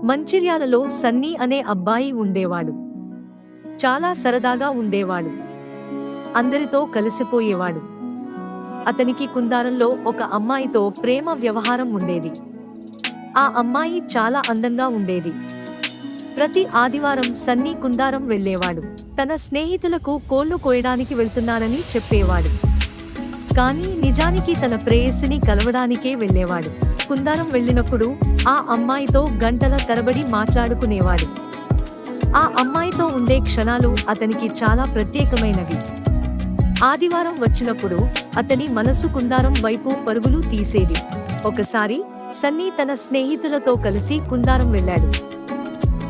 మంచిర్యాలలో సన్నీ అనే అబ్బాయి ఉండేవాడు. చాలా సరదాగా ఉండేవాడు. అందరితో కలిసిపోయేవాడు. అతనికి కుందారంలో ఒక అమ్మాయితో ప్రేమ వ్యవహారం ఉండేది. ఆ అమ్మాయి చాలా అందంగా ఉండేది. ప్రతి ఆదివారం సన్నీ కుందారం వెళ్ళేవాడు. తన స్నేహితులకు కోళ్లు కోయడానికి వెళ్తున్నానని చెప్పేవాడు. కానీ నిజానికి తన ప్రేయసిని కలవడానికే వెళ్ళేవాడు. కుందారం వెళ్ళినప్పుడు ఆ అమ్మాయితో గంటల తరబడి మాట్లాడుకునేవాడు. ఆ అమ్మాయితో ఉండే క్షణాలు అతనికి చాలా ప్రత్యేకమైనవి. ఆదివారం వచ్చినప్పుడు అతని మనసు కుందారం వైపు పరుగులు తీసేది. ఒకసారి సన్నీ తన స్నేహితులతో కలిసి కుందారం వెళ్ళాడు.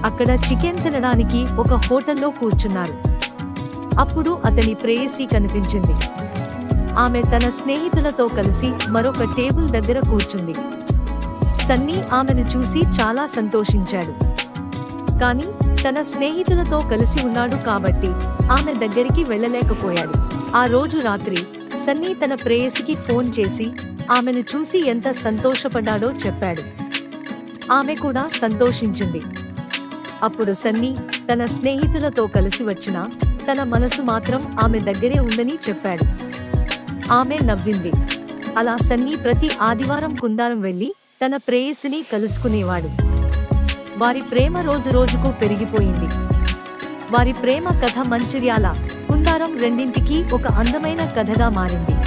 అక్కడ చికెన్ తినడానికి ఒక హోటల్లో కూర్చున్నారు. అప్పుడు అతని ప్రేయసి కనిపించింది. ఆమె తన స్నేహితులతో కలిసి మరొక టేబుల్ దగ్గర కూర్చుంది. సన్నీ ఆమెను చూసి చాలా సంతోషించాడు. కానీ తన స్నేహితులతో కలిసి ఉన్నాడు కాబట్టి ఆమె దగ్గరికి వెళ్ళలేకపోయాడు. ఆ రోజు రాత్రి సన్నీ తన ప్రేయసికి ఫోన్ చేసి ఆమెను చూసి ఎంత సంతోషపడ్డాడో చెప్పాడు. ఆమె కూడా సంతోషించింది. అప్పుడు సన్నీ తన స్నేహితులతో కలిసి వచ్చినా తన మనసు మాత్రం ఆమె దగ్గరే ఉందని చెప్పాడు. ఆమె నవ్వింది. అలా సన్నీ ప్రతి ఆదివారం కుందారం వెళ్లి తన ప్రేయసిని కలుసుకునేవాడు. వారి ప్రేమ రోజురోజుకు పెరిగిపోయింది. వారి ప్రేమ కథ మంచిర్యాల, కుందారం రెండింటికి ఒక అందమైన కథగా మారింది.